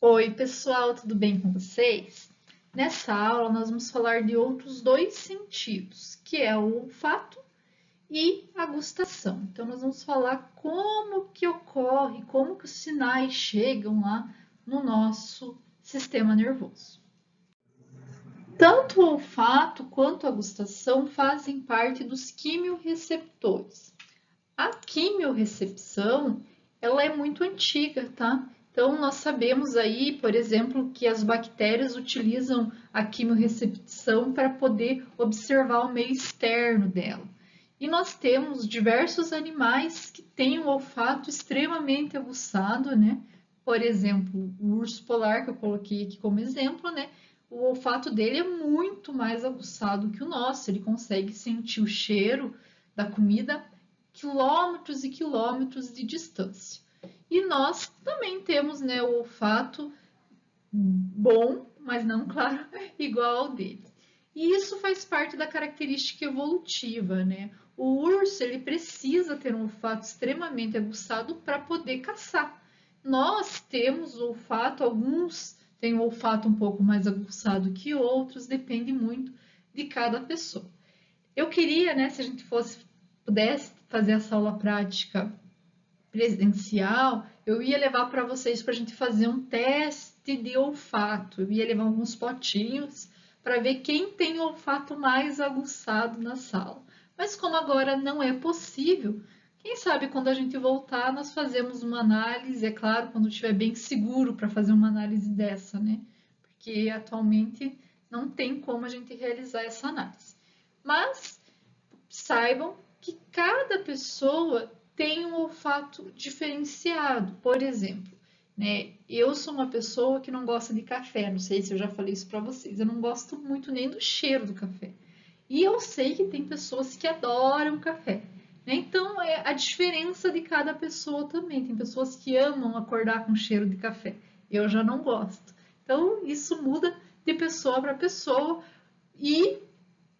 Oi, pessoal, tudo bem com vocês? Nessa aula, nós vamos falar de outros dois sentidos, que é o olfato e a gustação. Então, nós vamos falar como que ocorre, como que os sinais chegam lá no nosso sistema nervoso. Tanto o olfato quanto a gustação fazem parte dos quimiorreceptores. A quimiorrecepção, ela é muito antiga, tá? Então, nós sabemos aí, por exemplo, que as bactérias utilizam a quimiorrecepção para poder observar o meio externo dela. E nós temos diversos animais que têm um olfato extremamente aguçado, né? Por exemplo, o urso polar, que eu coloquei aqui como exemplo, né? O olfato dele é muito mais aguçado que o nosso, ele consegue sentir o cheiro da comida quilômetros e quilômetros de distância. E nós também temos, né, o olfato bom, mas não, claro, igual ao dele. E isso faz parte da característica evolutiva, né? O urso, ele precisa ter um olfato extremamente aguçado para poder caçar. Nós temos o olfato, alguns têm um olfato um pouco mais aguçado que outros, depende muito de cada pessoa. Eu queria, né, se a gente pudesse fazer essa aula prática presencial, eu ia levar para vocês para a gente fazer um teste de olfato. Eu ia levar alguns potinhos para ver quem tem o olfato mais aguçado na sala. Mas como agora não é possível, quem sabe quando a gente voltar nós fazemos uma análise, é claro, quando estiver bem seguro para fazer uma análise dessa, né? Porque atualmente não tem como a gente realizar essa análise. Mas saibam que cada pessoa tem um olfato diferenciado. Por exemplo, né, eu sou uma pessoa que não gosta de café, não sei se eu já falei isso para vocês, eu não gosto muito nem do cheiro do café. E eu sei que tem pessoas que adoram café. Né? Então, é a diferença de cada pessoa também. Tem pessoas que amam acordar com cheiro de café. Eu já não gosto. Então, isso muda de pessoa para pessoa. E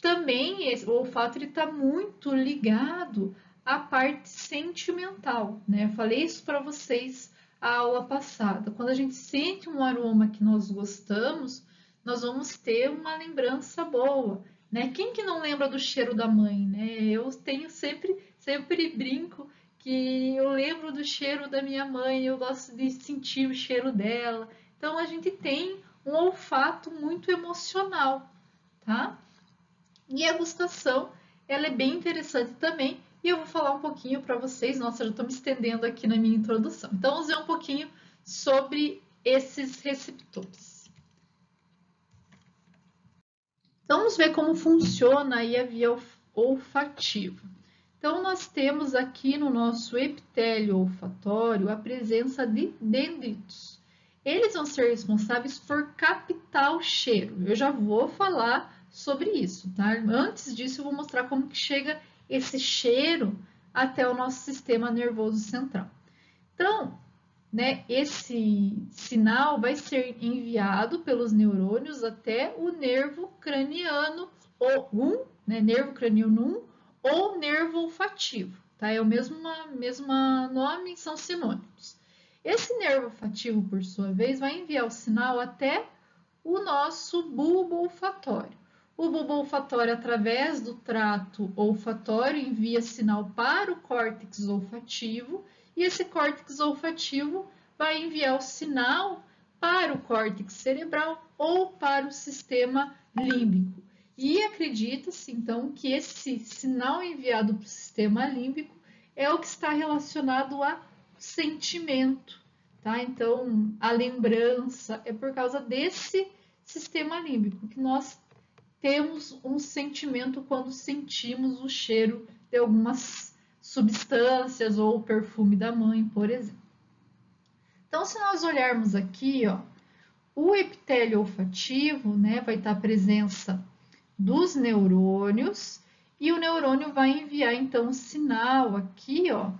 também o olfato está muito ligado à parte sentimental, né? Eu falei isso para vocês a aula passada. Quando a gente sente um aroma que nós gostamos, nós vamos ter uma lembrança boa, né? Quem que não lembra do cheiro da mãe, né? Eu tenho sempre brinco que eu lembro do cheiro da minha mãe, eu gosto de sentir o cheiro dela. Então a gente tem um olfato muito emocional, tá? E a gustação, ela é bem interessante também, e eu vou falar um pouquinho para vocês. Nossa, já estou me estendendo aqui na minha introdução. Então, vamos ver um pouquinho sobre esses receptores. Então, vamos ver como funciona aí a via olfativa. Então, nós temos aqui no nosso epitélio olfatório a presença de dendritos. Eles vão ser responsáveis por captar o cheiro. Eu já vou falar sobre isso, tá? Antes disso, eu vou mostrar como que chega esse cheiro até o nosso sistema nervoso central. Então, né, esse sinal vai ser enviado pelos neurônios até o nervo craniano ou nervo craniano 1 ou nervo olfativo, tá? É o mesmo nome, são sinônimos. Esse nervo olfativo, por sua vez, vai enviar o sinal até o nosso bulbo olfatório. O bulbo olfatório, através do trato olfatório, envia sinal para o córtex olfativo e esse córtex olfativo vai enviar o sinal para o córtex cerebral ou para o sistema límbico. E acredita-se, então, que esse sinal enviado para o sistema límbico é o que está relacionado a sentimento, tá? Então, a lembrança é por causa desse sistema límbico que nós temos um sentimento quando sentimos o cheiro de algumas substâncias ou o perfume da mãe, por exemplo. Então, se nós olharmos aqui, ó, o epitélio olfativo, né, vai estar a presença dos neurônios e o neurônio vai enviar então um sinal aqui, ó,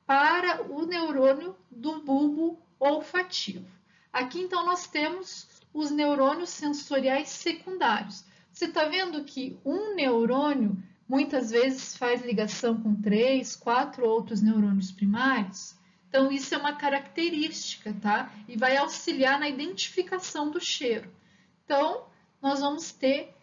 para o neurônio do bulbo olfativo. Aqui então nós temos os neurônios sensoriais secundários. Você está vendo que um neurônio muitas vezes faz ligação com 3, 4 outros neurônios primários? Então, isso é uma característica, tá? E vai auxiliar na identificação do cheiro. Então, nós vamos ter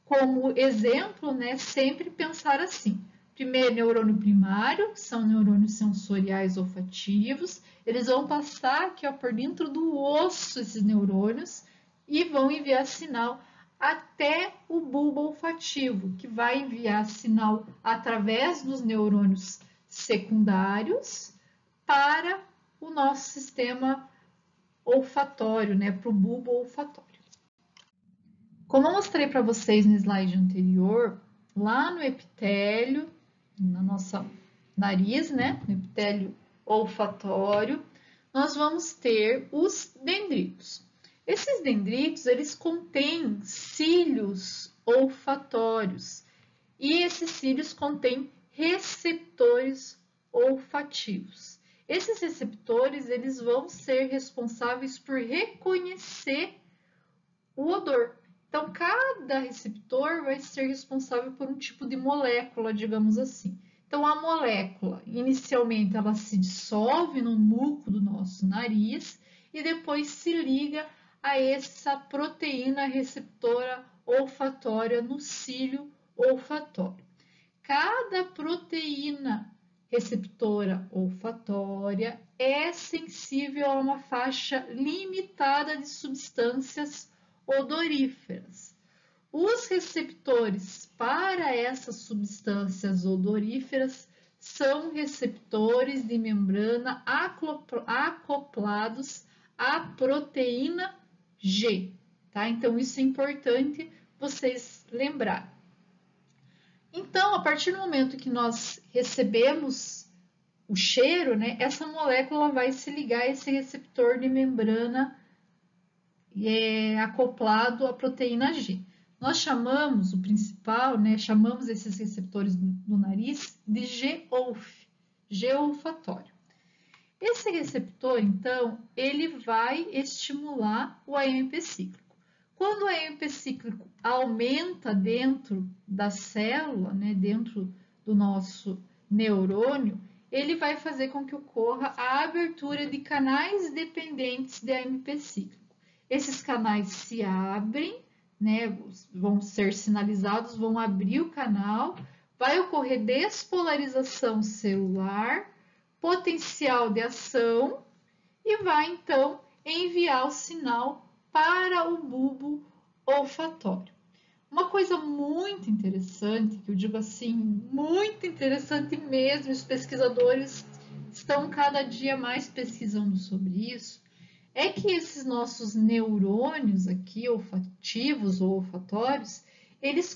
como exemplo, né, sempre pensar assim. Primeiro, neurônio primário, que são neurônios sensoriais olfativos. Eles vão passar aqui, ó, por dentro do osso, esses neurônios, e vão enviar sinal até o bulbo olfativo, que vai enviar sinal através dos neurônios secundários para o nosso sistema olfatório, né, para o bulbo olfatório. Como eu mostrei para vocês no slide anterior, lá no epitélio, na nossa nariz, né, no epitélio olfatório, nós vamos ter os dendritos. Esses dendritos, eles contêm cílios olfatórios e esses cílios contêm receptores olfativos. Esses receptores, eles vão ser responsáveis por reconhecer o odor. Então, cada receptor vai ser responsável por um tipo de molécula, digamos assim. Então, a molécula, inicialmente, ela se dissolve no muco do nosso nariz e depois se liga a essa proteína receptora olfatória no cílio olfatório. Cada proteína receptora olfatória é sensível a uma faixa limitada de substâncias odoríferas. Os receptores para essas substâncias odoríferas são receptores de membrana acoplados à proteína G, tá? Então, isso é importante vocês lembrarem. Então, a partir do momento que nós recebemos o cheiro, né, essa molécula vai se ligar a esse receptor de membrana acoplado à proteína G. Nós chamamos o principal, né, chamamos esses receptores do nariz de G-olf, G olfatório. Esse receptor, então, ele vai estimular o AMP cíclico. Quando o AMP cíclico aumenta dentro da célula, né, dentro do nosso neurônio, ele vai fazer com que ocorra a abertura de canais dependentes de AMP cíclico. Esses canais se abrem, né, vão ser sinalizados, vão abrir o canal, vai ocorrer despolarização celular, potencial de ação e vai então enviar o sinal para o bulbo olfatório. Uma coisa muito interessante, que eu digo assim, muito interessante mesmo, os pesquisadores estão cada dia mais pesquisando sobre isso, é que esses nossos neurônios aqui, olfativos ou olfatórios, eles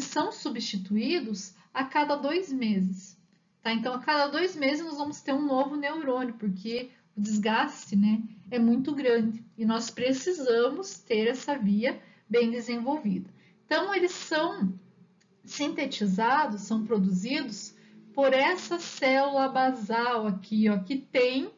são substituídos a cada 2 meses. Tá? Então, a cada 2 meses nós vamos ter um novo neurônio, porque o desgaste, né, é muito grande e nós precisamos ter essa via bem desenvolvida. Então, eles são sintetizados, são produzidos por essa célula basal aqui, ó, que tem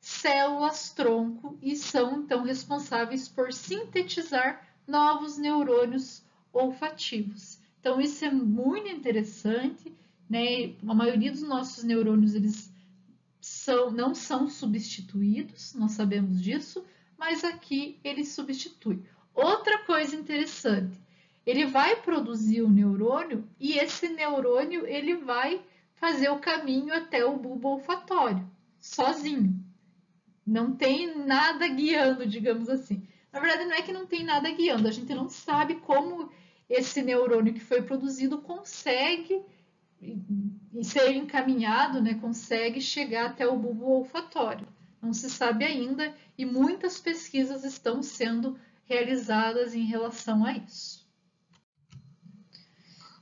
células tronco e são então responsáveis por sintetizar novos neurônios olfativos. Então, isso é muito interessante, né? A maioria dos nossos neurônios eles não são substituídos, nós sabemos disso, mas aqui ele substitui. Outra coisa interessante, ele vai produzir o neurônio e esse neurônio ele vai fazer o caminho até o bulbo olfatório, sozinho. Não tem nada guiando, digamos assim. Na verdade, não é que não tem nada guiando, a gente não sabe como esse neurônio que foi produzido consegue ser encaminhado, né, consegue chegar até o bulbo olfatório. Não se sabe ainda e muitas pesquisas estão sendo realizadas em relação a isso.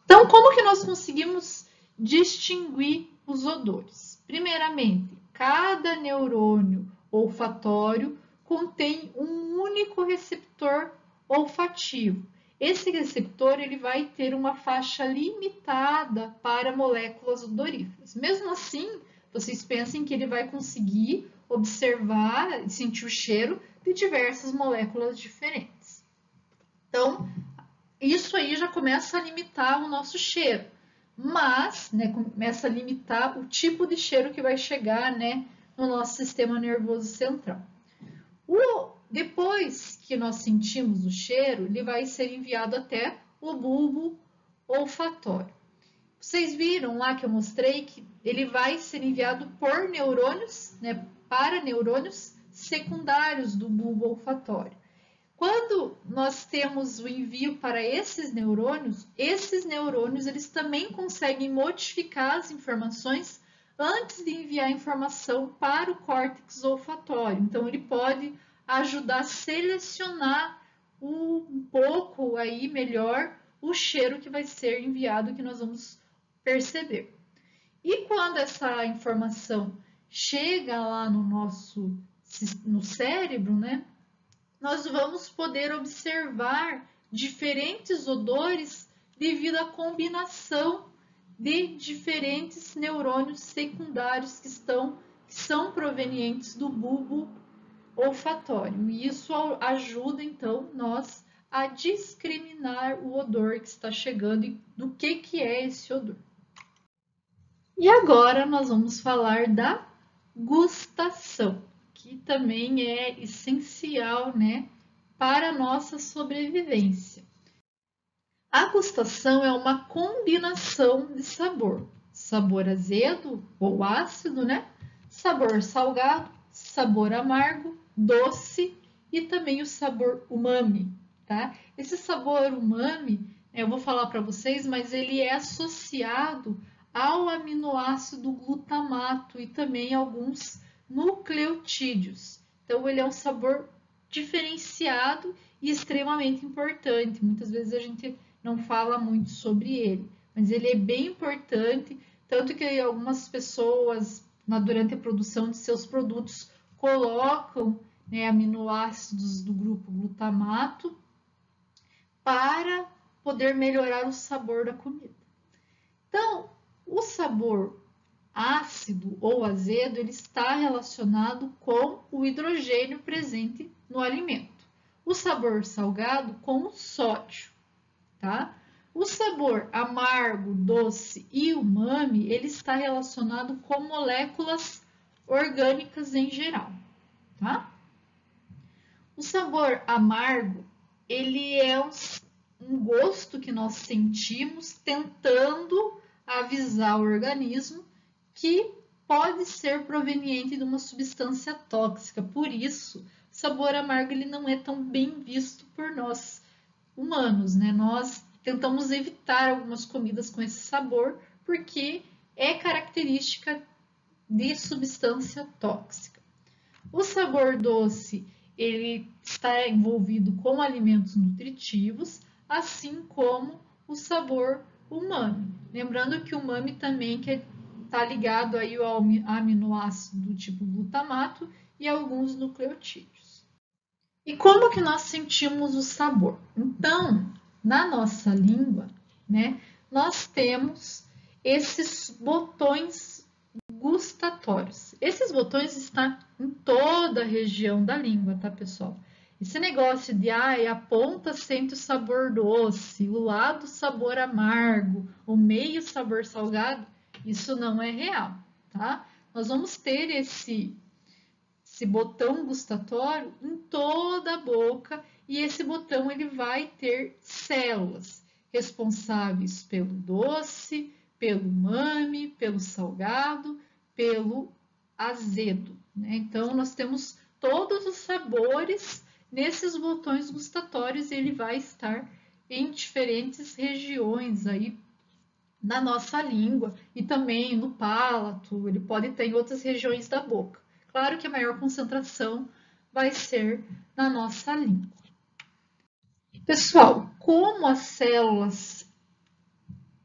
Então, como que nós conseguimos distinguir os odores? Primeiramente, cada neurônio olfatório contém um único receptor olfativo. Esse receptor ele vai ter uma faixa limitada para moléculas odoríferas. Mesmo assim, vocês pensem que ele vai conseguir observar e sentir o cheiro de diversas moléculas diferentes. Então, isso aí já começa a limitar o nosso cheiro. mas, né, começa a limitar o tipo de cheiro que vai chegar, né, no nosso sistema nervoso central. Depois que nós sentimos o cheiro, ele vai ser enviado até o bulbo olfatório. Vocês viram lá que eu mostrei que ele vai ser enviado por neurônios, né, para neurônios secundários do bulbo olfatório. Quando nós temos o envio para esses neurônios eles também conseguem modificar as informações antes de enviar a informação para o córtex olfatório. Então, ele pode ajudar a selecionar um pouco aí melhor o cheiro que vai ser enviado, que nós vamos perceber. E quando essa informação chega lá no cérebro, né, nós vamos poder observar diferentes odores devido à combinação de diferentes neurônios secundários que são provenientes do bulbo olfatório. E isso ajuda, então, nós a discriminar o odor que está chegando e do que é esse odor. E agora nós vamos falar da gustação, que também é essencial, né, para a nossa sobrevivência. A gustação é uma combinação de sabor, sabor azedo ou ácido, né, sabor salgado, sabor amargo, doce e também o sabor umami, tá? Esse sabor umami, eu vou falar para vocês, mas ele é associado ao aminoácido glutamato e também alguns nucleotídeos. Então, ele é um sabor diferenciado e extremamente importante. Muitas vezes a gente não fala muito sobre ele, mas ele é bem importante, tanto que algumas pessoas, durante a produção de seus produtos, colocam, né, aminoácidos do grupo glutamato para poder melhorar o sabor da comida. Então, o sabor ácido ou azedo, ele está relacionado com o hidrogênio presente no alimento. O sabor salgado com o sódio, tá? O sabor amargo, doce e umami, ele está relacionado com moléculas orgânicas em geral, tá? O sabor amargo, ele é um gosto que nós sentimos tentando avisar o organismo que pode ser proveniente de uma substância tóxica. Por isso, o sabor amargo ele não é tão bem visto por nós humanos, né? Nós tentamos evitar algumas comidas com esse sabor porque é característica de substância tóxica. O sabor doce, ele está envolvido com alimentos nutritivos, assim como o sabor umami. Lembrando que o umami também está ligado aí ao aminoácido do tipo glutamato e alguns nucleotídeos. E como que nós sentimos o sabor? Então, na nossa língua, né, nós temos esses botões gustatórios. Esses botões estão em toda a região da língua, tá, pessoal? Esse negócio de, a ponta sente o sabor doce, o lado sabor amargo, o meio sabor salgado, isso não é real, tá? Nós vamos ter esse botão gustatório em toda a boca e esse botão ele vai ter células responsáveis pelo doce, pelo umami, pelo salgado, pelo azedo, né? Então, nós temos todos os sabores nesses botões gustatórios e ele vai estar em diferentes regiões aí na nossa língua e também no palato, ele pode ter em outras regiões da boca. Claro que a maior concentração vai ser na nossa língua. Pessoal, como as células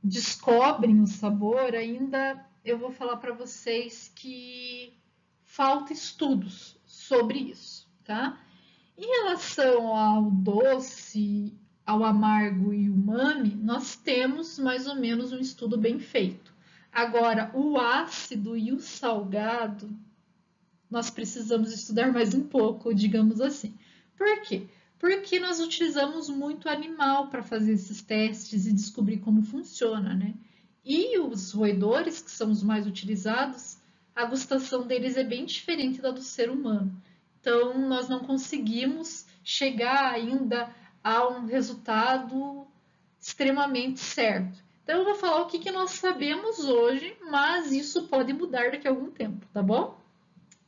descobrem o sabor, ainda eu vou falar para vocês que falta estudos sobre isso, tá? Em relação ao doce, ao amargo e umami, nós temos mais ou menos um estudo bem feito. Agora, o ácido e o salgado, nós precisamos estudar mais um pouco, digamos assim. Por quê? Porque nós utilizamos muito animal para fazer esses testes e descobrir como funciona, né? E os roedores, que são os mais utilizados, a gustação deles é bem diferente da do ser humano. Então, nós não conseguimos chegar ainda a um resultado extremamente certo. Então, eu vou falar o que nós sabemos hoje, mas isso pode mudar daqui a algum tempo, tá bom?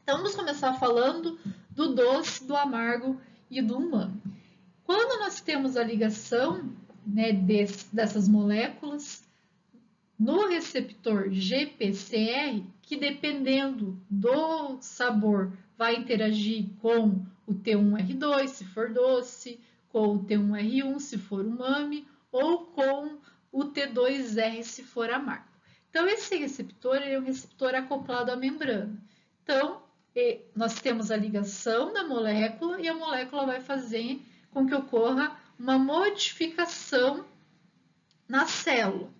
Então, vamos começar falando do doce, do amargo e do umami. Quando nós temos a ligação, né, dessas moléculas no receptor GPCR, que dependendo do sabor vai interagir com o T1R2, se for doce, com o T1R1, se for umami, ou com o T2R, se for amargo. Então, esse receptor é um receptor acoplado à membrana. Então, nós temos a ligação da molécula e a molécula vai fazer com que ocorra uma modificação na célula.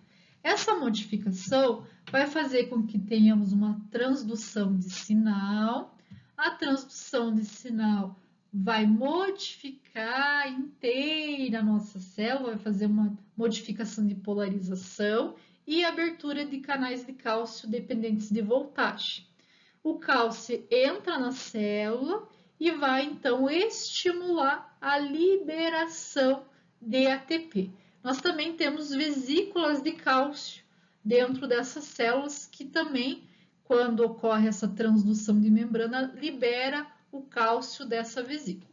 Essa modificação vai fazer com que tenhamos uma transdução de sinal. A transdução de sinal vai modificar inteira a nossa célula, vai fazer uma modificação de polarização e abertura de canais de cálcio dependentes de voltagem. O cálcio entra na célula e vai então estimular a liberação de ATP. Nós também temos vesículas de cálcio dentro dessas células que também, quando ocorre essa transdução de membrana, libera o cálcio dessa vesícula.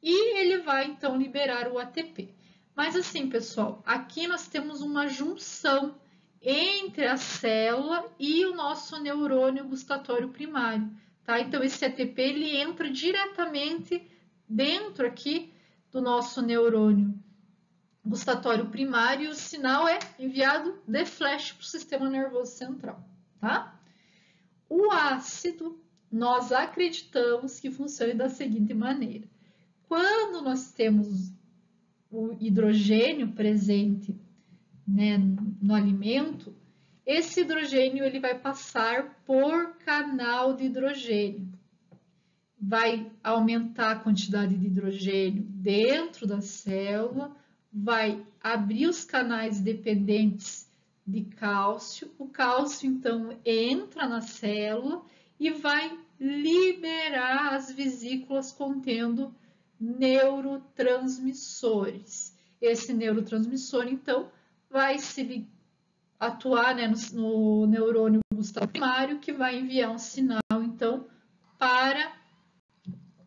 E ele vai então liberar o ATP. Mas assim, pessoal, aqui nós temos uma junção entre a célula e o nosso neurônio gustatório primário, tá? Então, esse ATP, ele entra diretamente dentro aqui do nosso neurônio gustatório primário e o sinal é enviado de flash para o sistema nervoso central, tá? O ácido, nós acreditamos que funcione da seguinte maneira. Quando nós temos o hidrogênio presente, né, no alimento, esse hidrogênio ele vai passar por canal de hidrogênio. Vai aumentar a quantidade de hidrogênio dentro da célula, vai abrir os canais dependentes de cálcio. O cálcio, então, entra na célula e vai liberar as vesículas contendo neurotransmissores. Esse neurotransmissor, então, vai se atuar, né, no neurônio gustatório primário, que vai enviar um sinal, então, para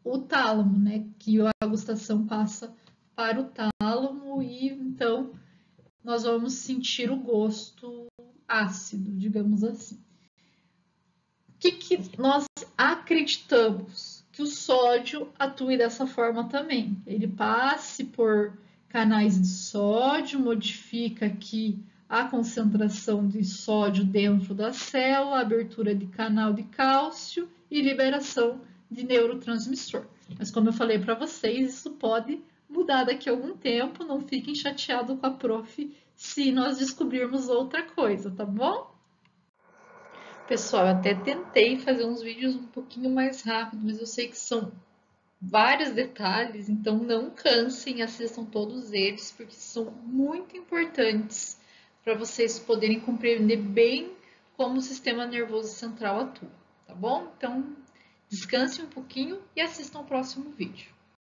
o tálamo, né, que a gustação passa para o tálamo e, então, nós vamos sentir o gosto ácido, digamos assim. O que nós acreditamos? Que o sódio atue dessa forma também. Ele passe por canais de sódio, modifica aqui a concentração de sódio dentro da célula, abertura de canal de cálcio e liberação de neurotransmissor. Mas como eu falei para vocês, isso pode mudar daqui a algum tempo, não fiquem chateados com a prof se nós descobrirmos outra coisa, tá bom? Pessoal, eu até tentei fazer uns vídeos um pouquinho mais rápido, mas eu sei que são vários detalhes, então não cansem, assistam todos eles, porque são muito importantes para vocês poderem compreender bem como o sistema nervoso central atua, tá bom? Então, descansem um pouquinho e assistam o próximo vídeo.